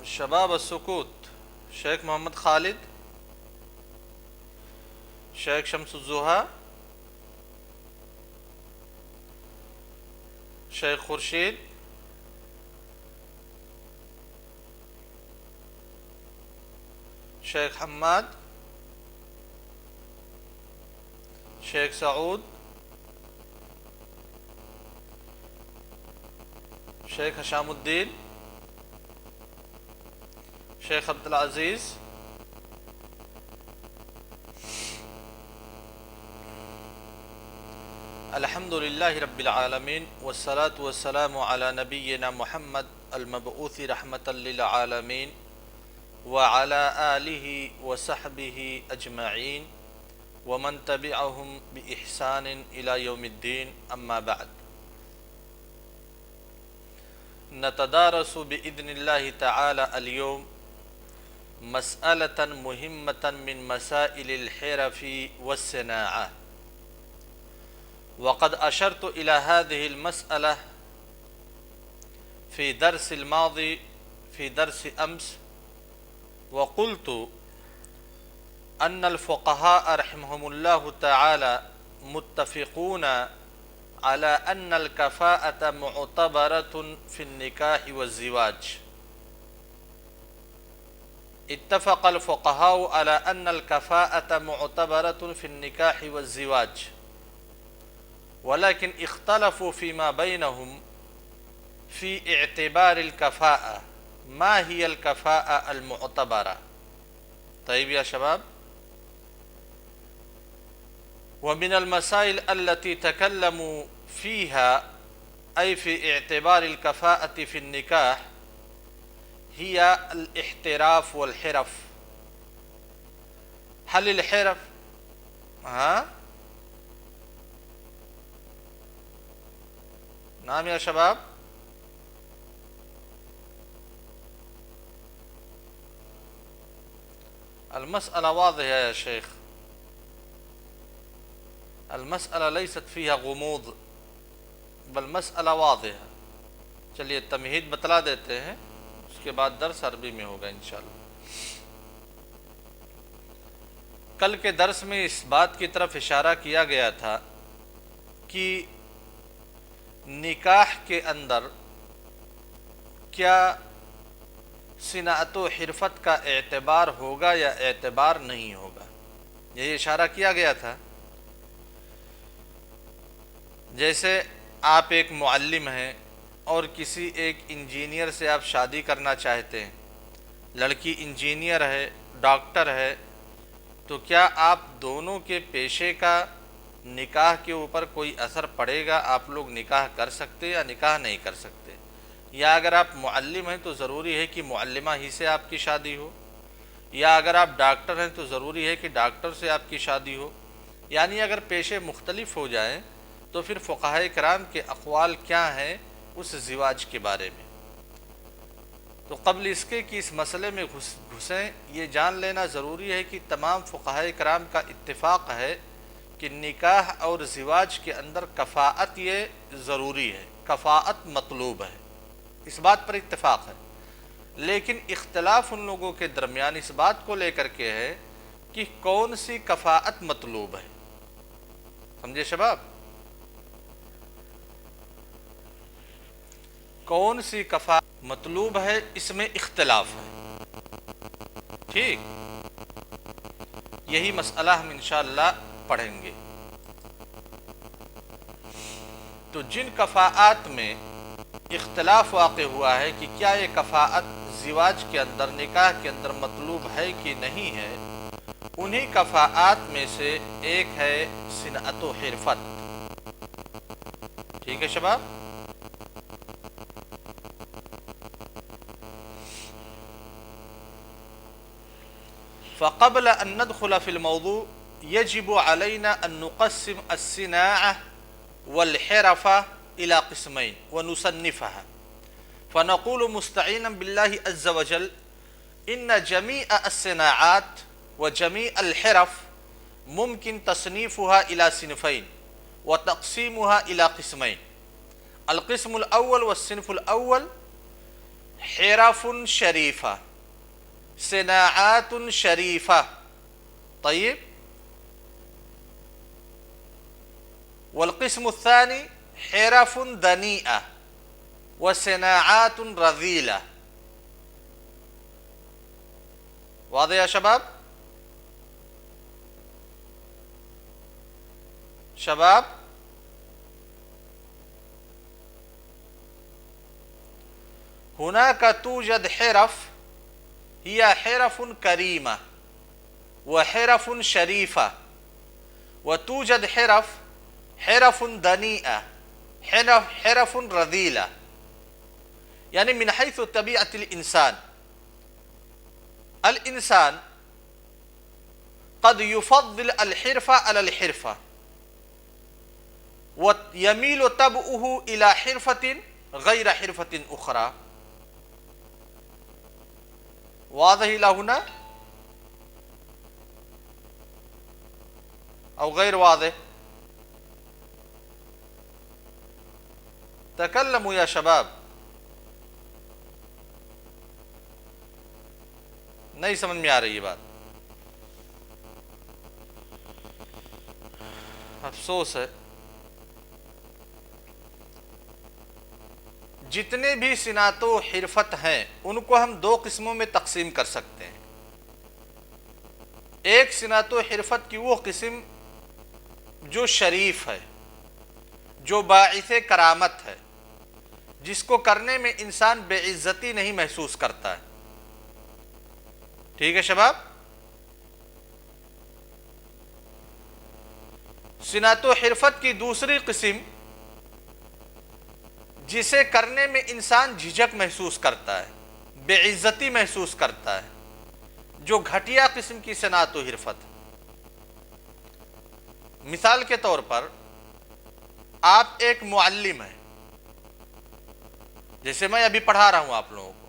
شباب السکوت شیخ محمد خالد، شیخ شمس الزوہا، شیخ خورشید، شیخ حماد، شیخ سعود، شیخ حشام الدین، شیخ عبدالعزیز، الحمد للہ رب العالمین والصلاة والسلام علی نبینا محمد المبعوث رحمۃ للعالمین وعلی آلہ وصحبہ اجمعین ومن تبعہم بإحسان الی یوم الدین، اما بعد. نتدارس بإذن اللہ تعالی اليوم مسألة مهمة من مسائل الحرف والصناعة، وقد أشرت إلى هذه المسألة في درس الماضي في درس أمس، وقلت أن الفقهاء رحمهم الله تعالى متفقون على أن الكفاءة معتبرة في النكاح والزواج. اتفق الفقهاء على أن الكفاءة معتبرة في النكاح والزواج، ولكن اختلفوا فيما بينهم في اعتبار الكفاءة. ما هي الكفاءة المعتبرة؟ طيب يا شباب، ومن المسائل التي تكلموا فيها أي في اعتبار الكفاءة في النكاح هي الاحتراف والحرف. هل الحرف نعم يا شباب، المسألة واضحة يا شيخ، المسألة ليست فيها غموض بل مسألة واضحة. چلیے تمہید بتلا دیتے ہیں، اس کے بعد درس عربی میں ہوگا انشاءاللہ. کل کے درس میں اس بات کی طرف اشارہ کیا گیا تھا کہ نکاح کے اندر کیا صنعت و حرفت کا اعتبار ہوگا یا اعتبار نہیں ہوگا، یہی اشارہ کیا گیا تھا. جیسے آپ ایک معلم ہیں اور کسی ایک انجینئر سے آپ شادی کرنا چاہتے ہیں، لڑکی انجینئر ہے، ڈاکٹر ہے، تو کیا آپ دونوں کے پیشے کا نکاح کے اوپر کوئی اثر پڑے گا؟ آپ لوگ نکاح کر سکتے یا نکاح نہیں کر سکتے؟ یا اگر آپ معلم ہیں تو ضروری ہے کہ معلمہ ہی سے آپ کی شادی ہو، یا اگر آپ ڈاکٹر ہیں تو ضروری ہے کہ ڈاکٹر سے آپ کی شادی ہو؟ یعنی اگر پیشے مختلف ہو جائیں تو پھر فقہائے کرام کے اقوال کیا ہیں اس زواج کے بارے میں. تو قبل اس کے کہ اس مسئلے میں گھسیں، یہ جان لینا ضروری ہے کہ تمام فقہائے کرام کا اتفاق ہے کہ نکاح اور زواج کے اندر کفاءت یہ ضروری ہے، کفاءت مطلوب ہے، اس بات پر اتفاق ہے. لیکن اختلاف ان لوگوں کے درمیان اس بات کو لے کر کے ہے کہ کون سی کفاءت مطلوب ہے. سمجھے شباب؟ کون سی کفاءت مطلوب ہے، اس میں اختلاف ہے. ٹھیک، یہی مسئلہ ہم انشاءاللہ پڑھیں گے. تو جن کفاءات میں اختلاف واقع ہوا ہے کہ کیا یہ کفاءت زواج کے اندر، نکاح کے اندر مطلوب ہے کہ نہیں ہے، انہی کفاءات میں سے ایک ہے صنعت و حرفت. ٹھیک ہے شباب؟ فقبل أن ندخل في الموضوع يجب علينا أن نقسم الصناعة والحرفة إلى قسمين ونصنفها، فنقول مستعينا بالله عز وجل إن جميع الصناعات وجميع الحرف ممكن تصنيفها إلى صنفين وتقسيمها إلى قسمين. القسم الأول والصنف الأول حرف شریفہ، صناعات شریفہ. طيب. والقسم الثاني حرف دنيئة وصناعات رذيلة. واضح يا شباب؟ شباب، هناك توجد حرف هي حرف كريمة وحرف شريفة، وتوجد حرف دنيئة، حرف رذيلة. يعني من حيث طبيعة الإنسان قد يفضل الحرفة على الحرفة، ويميل طبعه إلى حرفة غير حرفة أخرى. واضح إلى هنا أو غير واضح؟ تكلموا يا شباب. نہیں سمجھ میں آ رہی یہ بات؟ افسوس ہے، جتنے بھی صنعت و حرفت ہیں ان کو ہم دو قسموں میں تقسیم کر سکتے ہیں. ایک صنعت و حرفت کی وہ قسم جو شریف ہے، جو باعث کرامت ہے، جس کو کرنے میں انسان بے عزتی نہیں محسوس کرتا ہے. ٹھیک ہے شباب؟ صنعت و حرفت کی دوسری قسم جسے کرنے میں انسان جھجک محسوس کرتا ہے، بے عزتی محسوس کرتا ہے، جو گھٹیا قسم کی صنعت و حرفت. مثال کے طور پر آپ ایک معلم ہیں، جیسے میں ابھی پڑھا رہا ہوں آپ لوگوں کو،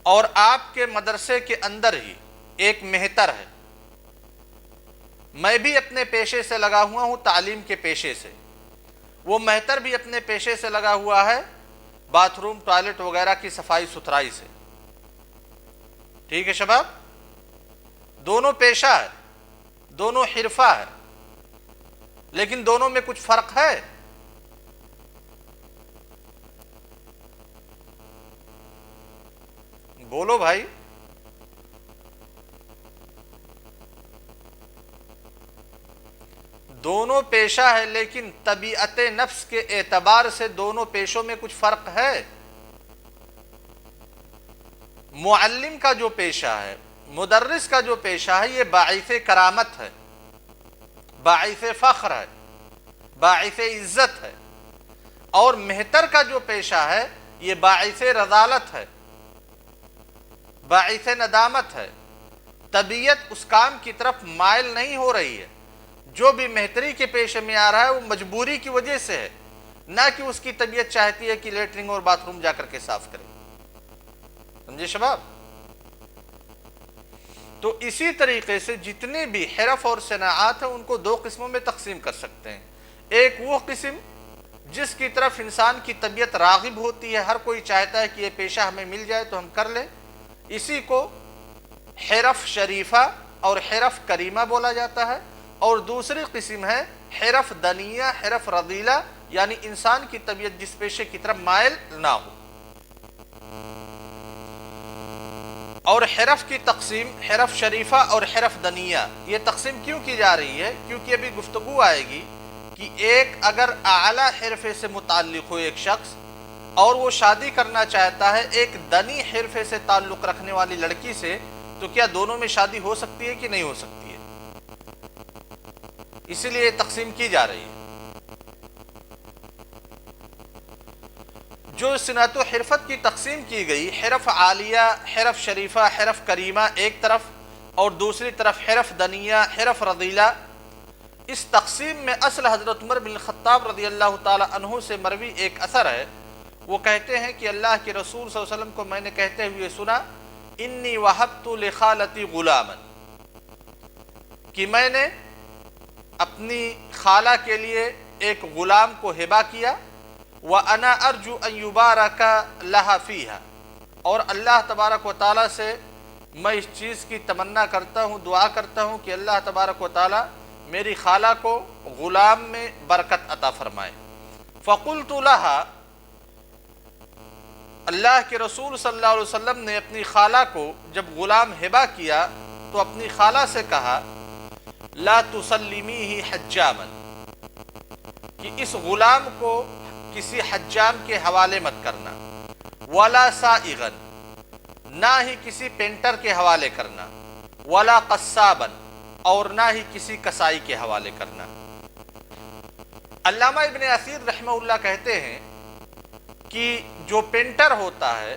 اور آپ کے مدرسے کے اندر ہی ایک مہتر ہے. میں بھی اپنے پیشے سے لگا ہوا ہوں، تعلیم کے پیشے سے. وہ مہتر بھی اپنے پیشے سے لگا ہوا ہے، باتھ روم ٹوائلٹ وغیرہ کی صفائی ستھرائی سے. ٹھیک ہے شباب؟ دونوں پیشہ ہے، دونوں حرفہ ہے، لیکن دونوں میں کچھ فرق ہے. بولو بھائی. دونوں پیشہ ہے، لیکن طبیعت نفس کے اعتبار سے دونوں پیشوں میں کچھ فرق ہے. معلم کا جو پیشہ ہے، مدرس کا جو پیشہ ہے، یہ باعث کرامت ہے، باعث فخر ہے، باعث عزت ہے. اور مہتر کا جو پیشہ ہے یہ باعث رذالت ہے، باعث ندامت ہے. طبیعت اس کام کی طرف مائل نہیں ہو رہی ہے. جو بھی مہتری کے پیشے میں آ رہا ہے وہ مجبوری کی وجہ سے ہے، نہ کہ اس کی طبیعت چاہتی ہے کہ لیٹرنگ اور باتھ روم جا کر کے صاف کرے. سمجھے شباب؟ تو اسی طریقے سے جتنے بھی حرف اور صناعات ہیں ان کو دو قسموں میں تقسیم کر سکتے ہیں. ایک وہ قسم جس کی طرف انسان کی طبیعت راغب ہوتی ہے، ہر کوئی چاہتا ہے کہ یہ پیشہ ہمیں مل جائے تو ہم کر لیں، اسی کو حرف شریفہ اور حرف کریمہ بولا جاتا ہے. اور دوسری قسم ہے حرف دنیہ، حرف رذیلہ، یعنی انسان کی طبیعت جس پیشے کی طرف مائل نہ ہو. اور حرف کی تقسیم حرف شریفہ اور حرف دنیہ یہ تقسیم کیوں کی جا رہی ہے؟ کیونکہ ابھی گفتگو آئے گی کہ ایک اگر اعلیٰ حرفے سے متعلق ہو ایک شخص اور وہ شادی کرنا چاہتا ہے ایک دنی حرفے سے تعلق رکھنے والی لڑکی سے، تو کیا دونوں میں شادی ہو سکتی ہے کہ نہیں ہو سکتی ہے؟ اسی لیے تقسیم کی جا رہی ہے. جو صنعت و حرفت کی تقسیم کی گئی، حرف عالیہ، حرف شریفہ، حرف کریمہ ایک طرف، اور دوسری طرف حرف دنیہ، حرف رذیلہ، اس تقسیم میں اصل حضرت عمر بن الخطاب رضی اللہ تعالی عنہ سے مروی ایک اثر ہے. وہ کہتے ہیں کہ اللہ کے رسول صلی اللہ علیہ وسلم کو میں نے کہتے ہوئے سنا، انی وہبت لخالتی غلاما، کہ میں نے اپنی خالہ کے لیے ایک غلام کو ہبہ کیا. وَأَنَا أَرْجُو أَن يُبَارَكَ لَهَا فِيهَا، اور اللہ تبارک و تعالیٰ سے میں اس چیز کی تمنا کرتا ہوں، دعا کرتا ہوں کہ اللہ تبارک و تعالیٰ میری خالہ کو غلام میں برکت عطا فرمائے۔ فَقُلْتُ لَهَا، اللہ کے رسول صلی اللہ علیہ وسلم نے اپنی خالہ کو جب غلام ہبہ کیا تو اپنی خالہ سے کہا لا تسلمیہ حجاما، کہ اس غلام کو کسی حجام کے حوالے مت کرنا، ولا سائغا، نہ ہی کسی پینٹر کے حوالے کرنا، ولا قصابا، اور نہ ہی کسی کسائی کے حوالے کرنا۔ علامہ ابن اثیر رحمہ اللہ کہتے ہیں کہ جو پینٹر ہوتا ہے،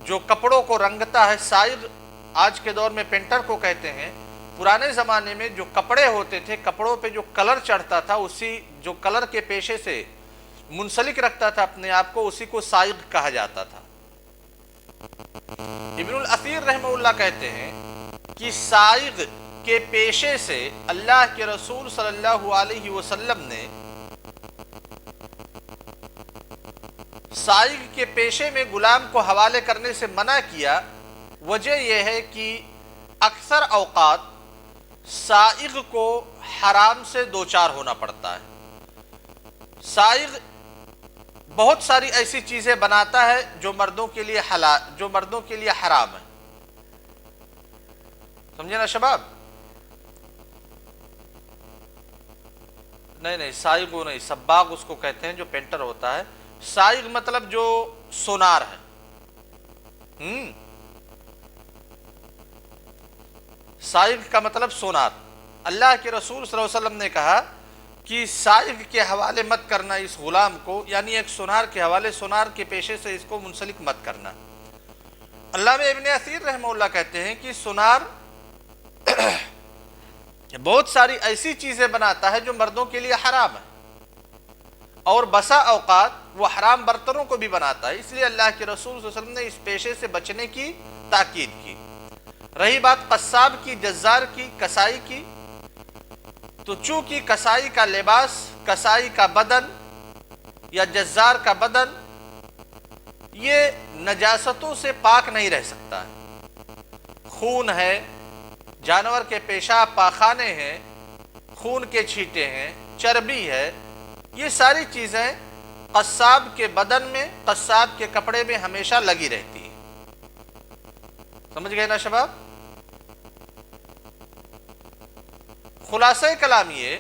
جو کپڑوں کو رنگتا ہے، سائغ آج کے دور میں پینٹر کو کہتے ہیں، پرانے زمانے میں جو کپڑے ہوتے تھے، کپڑوں پہ جو کلر چڑھتا تھا، اسی جو کلر کے پیشے سے منسلک رکھتا تھا اپنے آپ کو، اسی کو سائغ کہا جاتا تھا۔ ابن الاثیر رحمہ اللہ کہتے ہیں کہ سائغ کے پیشے سے اللہ کے رسول صلی اللہ علیہ وسلم نے سائغ کے پیشے میں غلام کو حوالے کرنے سے منع کیا۔ وجہ یہ ہے کہ اکثر اوقات سائغ کو حرام سے دوچار ہونا پڑتا ہے۔ سائغ بہت ساری ایسی چیزیں بناتا ہے جو مردوں کے لیے حلال، جو مردوں کے لیے حرام ہے۔ سمجھے نا شباب؟ نہیں، سائغ وہ نہیں، سباغ اس کو کہتے ہیں جو پینٹر ہوتا ہے۔ سائغ مطلب جو سونار ہے، سائغ کا مطلب سونار۔ اللہ کے رسول صلی اللہ علیہ وسلم نے کہا کہ سائغ کے حوالے مت کرنا اس غلام کو، یعنی ایک سونار کے حوالے، سونار کے پیشے سے اس کو منسلک مت کرنا۔ علامہ ابن اثیر رحمہ اللہ کہتے ہیں کہ سونار بہت ساری ایسی چیزیں بناتا ہے جو مردوں کے لیے حرام ہے، اور بسا اوقات وہ حرام برتنوں کو بھی بناتا ہے۔ اس لیے اللہ کے رسول صلی اللہ علیہ وسلم نے اس پیشے سے بچنے کی تاکید کی۔ رہی بات قصاب کی، جزار کی، کسائی کی، تو چونکہ کسائی کا لباس، کسائی کا بدن یا جزار کا بدن یہ نجاستوں سے پاک نہیں رہ سکتا ہے۔ خون ہے، جانور کے پیشاب پاخانے ہیں، خون کے چھینٹے ہیں، چربی ہے، یہ ساری چیزیں قصاب کے بدن میں، قصاب کے کپڑے میں ہمیشہ لگی رہتی ہیں۔ سمجھ گئے نا شباب؟ خلاصہ کلام یہ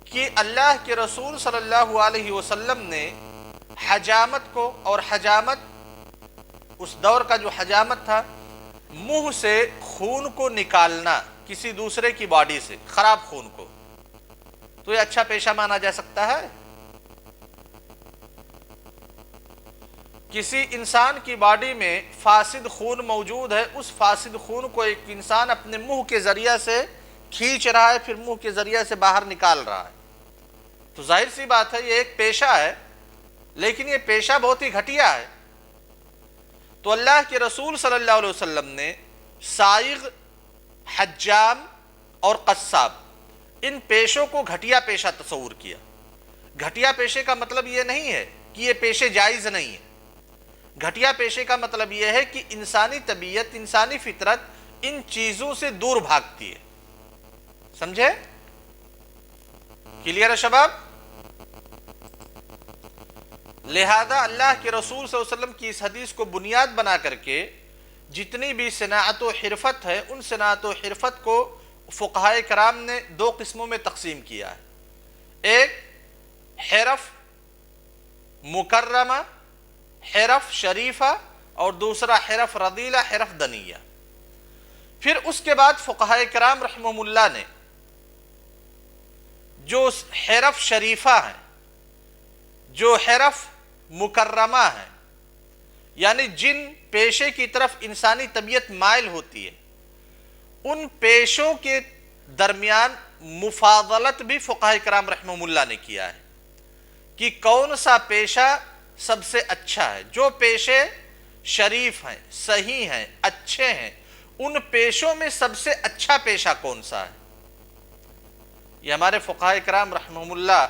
کہ اللہ کے رسول صلی اللہ علیہ وسلم نے حجامت کو، اور حجامت اس دور کا جو حجامت تھا، منہ سے خون کو نکالنا کسی دوسرے کی باڈی سے، خراب خون کو، تو یہ اچھا پیشہ مانا جا سکتا ہے؟ کسی انسان کی باڈی میں فاسد خون موجود ہے، اس فاسد خون کو ایک انسان اپنے منہ کے ذریعہ سے کھینچ رہا ہے، پھر منہ کے ذریعہ سے باہر نکال رہا ہے، تو ظاہر سی بات ہے یہ ایک پیشہ ہے، لیکن یہ پیشہ بہت ہی گھٹیا ہے۔ تو اللہ کے رسول صلی اللہ علیہ وسلم نے سائغ، حجام اور قصاب، ان پیشوں کو گھٹیا پیشہ تصور کیا۔ گھٹیا پیشے کا مطلب یہ نہیں ہے کہ یہ پیشے جائز نہیں ہے۔ گھٹیا پیشے کا مطلب یہ ہے کہ انسانی طبیعت، انسانی فطرت ان چیزوں سے دور بھاگتی ہے۔ سمجھے؟ کلیئر ہے شباب؟ لہذا اللہ کے رسول صلی اللہ علیہ وسلم کی اس حدیث کو بنیاد بنا کر کے جتنی بھی صناعت و حرفت ہے، ان صناعت و حرفت کو فقہائے کرام نے دو قسموں میں تقسیم کیا ہے۔ ایک حرف مکرمہ، حرف شریفہ، اور دوسرا حرف رذیلہ، حرف دنیہ۔ پھر اس کے بعد فقہائے کرام رحمہم اللہ نے جو حرف شریفہ ہیں، جو حرف مکرمہ ہیں، یعنی جن پیشے کی طرف انسانی طبیعت مائل ہوتی ہے، ان پیشوں کے درمیان مفاضلت بھی فقہائے کرام رحمہم اللہ نے کیا ہے کہ کون سا پیشہ سب سے اچھا ہے۔ جو پیشے شریف ہیں، صحیح ہیں، اچھے ہیں، ان پیشوں میں سب سے اچھا پیشہ کون سا ہے، یہ ہمارے فقہائے کرام رحمہم اللہ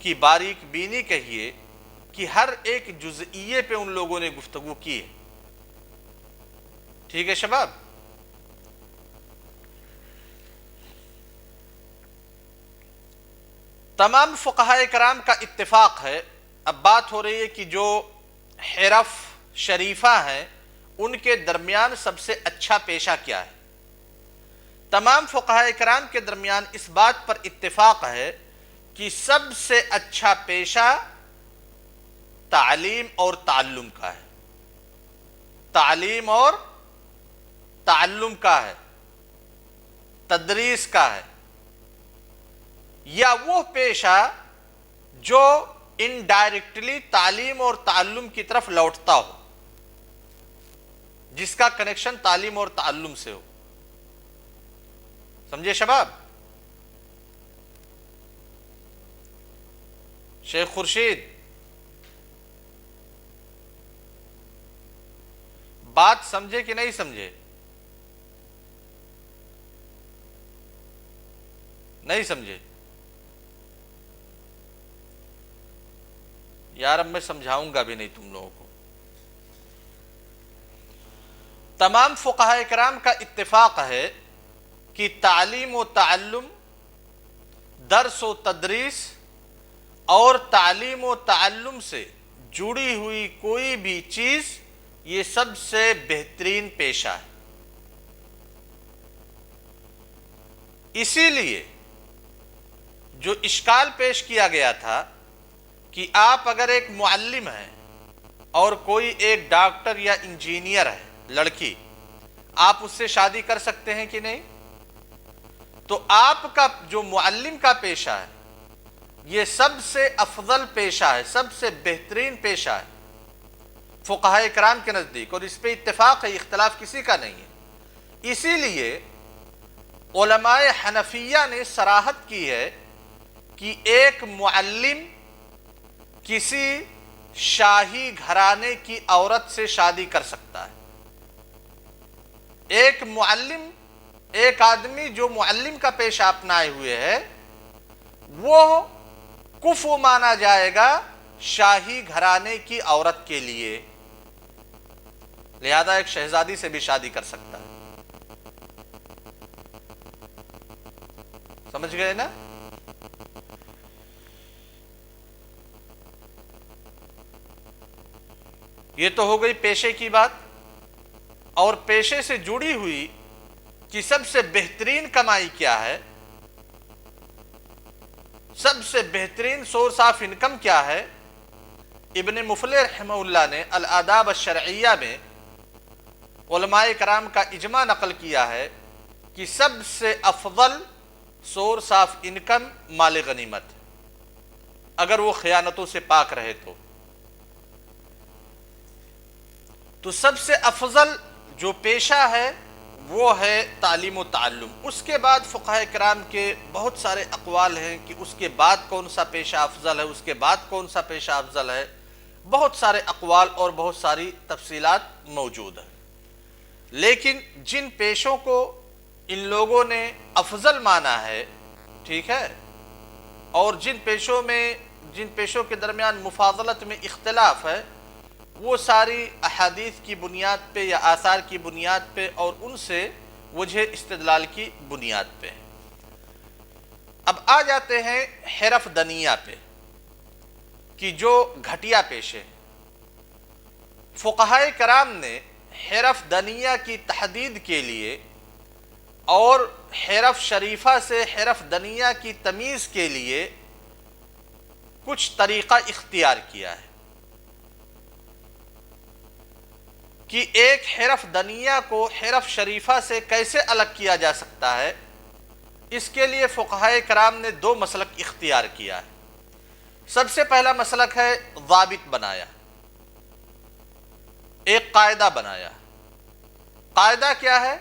کی باریک بینی کہیے کہ ہر ایک جزئیے پہ ان لوگوں نے گفتگو کی ہے. ٹھیک ہے شباب؟ تمام فقہائے کرام کا اتفاق ہے. اب بات ہو رہی ہے کہ جو حرف شریفہ ہیں ان کے درمیان سب سے اچھا پیشہ کیا ہے. تمام فقہائے کرام کے درمیان اس بات پر اتفاق ہے کہ سب سے اچھا پیشہ تعلیم اور تعلم کا ہے. تعلیم اور تعلم کا ہے، تدریس کا ہے، یا وہ پیشہ جو انڈائریکٹلی تعلیم اور تعلم کی طرف لوٹتا ہو، جس کا کنیکشن تعلیم اور تعلم سے ہو. سمجھے شباب؟ شیخ خورشید، بات سمجھے کہ نہیں سمجھے؟ نہیں سمجھے یار، اب میں سمجھاؤں گا بھی نہیں تم لوگوں کو. تمام فقہائے کرام کا اتفاق ہے کہ تعلیم و تعلم، درس و تدریس اور تعلیم و تعلم سے جڑی ہوئی کوئی بھی چیز یہ سب سے بہترین پیشہ ہے. اسی لیے جو اشکال پیش کیا گیا تھا کہ آپ اگر ایک معلم ہیں اور کوئی ایک ڈاکٹر یا انجینئر ہے لڑکی، آپ اس سے شادی کر سکتے ہیں کہ نہیں؟ تو آپ کا جو معلم کا پیشہ ہے یہ سب سے افضل پیشہ ہے، سب سے بہترین پیشہ ہے فقہائے کرام کے نزدیک، اور اس پہ اتفاق ہے، اختلاف کسی کا نہیں ہے. اسی لیے علماء حنفیہ نے صراحت کی ہے کہ ایک معلم کسی شاہی گھرانے کی عورت سے شادی کر سکتا ہے. ایک معلم، ایک آدمی جو معلم کا پیشہ اپنائے ہوئے ہے، وہ کفو مانا جائے گا شاہی گھرانے کی عورت کے لیے، لہذا ایک شہزادی سے بھی شادی کر سکتا ہے. سمجھ گئے نا؟ یہ تو ہو گئی پیشے کی بات. اور پیشے سے جڑی ہوئی کہ سب سے بہترین کمائی کیا ہے، سب سے بہترین سورس آف انکم کیا ہے. ابن مفلح رحمہ اللہ نے الآداب الشرعیہ میں علماء کرام کا اجماع نقل کیا ہے کہ سب سے افضل سورس آف انکم مال غنیمت، اگر وہ خیانتوں سے پاک رہے تو سب سے افضل جو پیشہ ہے وہ ہے تعلیم و تعلم. اس کے بعد فقہائے کرام کے بہت سارے اقوال ہیں کہ اس کے بعد کون سا پیشہ افضل ہے، اس کے بعد کون سا پیشہ افضل ہے. بہت سارے اقوال اور بہت ساری تفصیلات موجود ہیں. لیکن جن پیشوں کو ان لوگوں نے افضل مانا ہے، ٹھیک ہے، اور جن پیشوں کے درمیان مفاضلت میں اختلاف ہے، وہ ساری احادیث کی بنیاد پہ یا آثار کی بنیاد پہ اور ان سے وجہ استدلال کی بنیاد پہ. اب آ جاتے ہیں حرف دنیہ پہ کہ جو گھٹیا پیشے. فقہائے کرام نے حرف دنیہ کی تحدید کے لیے اور حرف شریفہ سے حرف دنیہ کی تمیز کے لیے کچھ طریقہ اختیار کیا ہے کہ ایک حرف دنیہ کو حرف شریفہ سے کیسے الگ کیا جا سکتا ہے. اس کے لیے فقہائے کرام نے دو مسلک اختیار کیا ہے. سب سے پہلا مسلک ہے ضابط بنایا، ایک قاعدہ بنایا. قاعدہ کیا ہے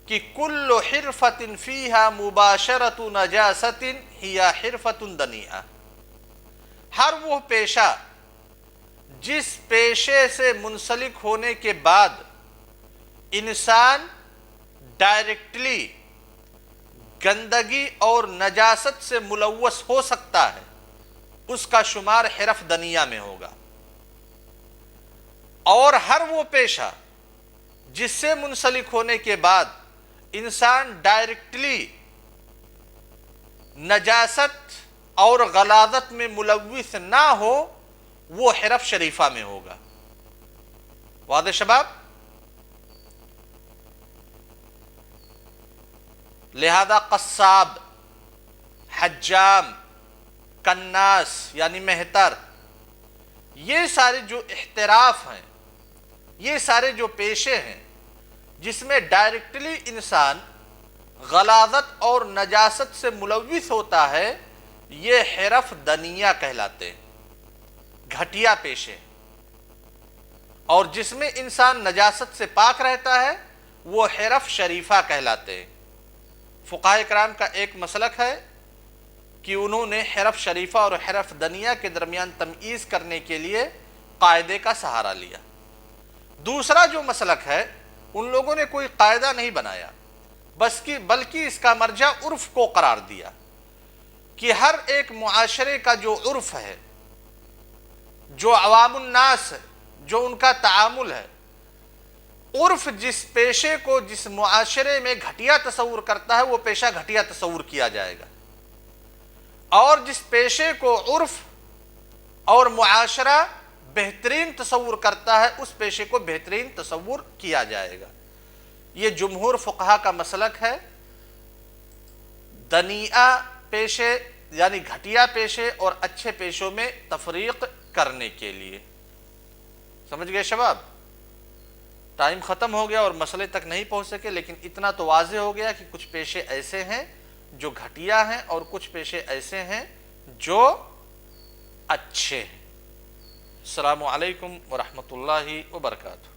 کہ کل حرفۃ فیہا مباشرۃ نجاست ہی حرفۃ دنیہ. ہر وہ پیشہ جس پیشے سے منسلک ہونے کے بعد انسان ڈائریکٹلی گندگی اور نجاست سے ملوث ہو سکتا ہے، اس کا شمار حرف دنیا میں ہوگا، اور ہر وہ پیشہ جس سے منسلک ہونے کے بعد انسان ڈائریکٹلی نجاست اور غلاظت میں ملوث نہ ہو وہ حرف شریفہ میں ہوگا۔ واضح شباب؟ لہذا قصاب، حجام، کناس یعنی مہتر، یہ سارے جو احتراف ہیں، یہ سارے جو پیشے ہیں جس میں ڈائریکٹلی انسان غلاظت اور نجاست سے ملوث ہوتا ہے، یہ حرف دنیا کہلاتے ہیں، گھٹیا پیشے۔ اور جس میں انسان نجاست سے پاک رہتا ہے وہ حرف شریفہ کہلاتے ہیں۔ فقہاء کرام کا ایک مسلک ہے کہ انہوں نے حرف شریفہ اور حرف دنیا کے درمیان تمییز کرنے کے لیے قاعدے کا سہارا لیا۔ دوسرا جو مسلک ہے، ان لوگوں نے کوئی قاعدہ نہیں بنایا، بلکہ اس کا مرجع عرف کو قرار دیا کہ ہر ایک معاشرے کا جو عرف ہے، جو عوام الناس ہے، جو ان کا تعامل ہے، عرف جس پیشے کو جس معاشرے میں گھٹیا تصور کرتا ہے وہ پیشہ گھٹیا تصور کیا جائے گا، اور جس پیشے کو عرف اور معاشرہ بہترین تصور کرتا ہے اس پیشے کو بہترین تصور کیا جائے گا۔ یہ جمہور فقہا کا مسلک ہے، دنیئہ پیشے یعنی گھٹیا پیشے اور اچھے پیشوں میں تفریق کرنے کے لیے۔ سمجھ گئے شباب؟ ٹائم ختم ہو گیا اور مسئلے تک نہیں پہنچ سکے، لیکن اتنا تو واضح ہو گیا کہ کچھ پیشے ایسے ہیں جو گھٹیا ہیں اور کچھ پیشے ایسے ہیں جو اچھے ہیں۔ السلام علیکم ورحمۃ اللہ وبرکاتہ۔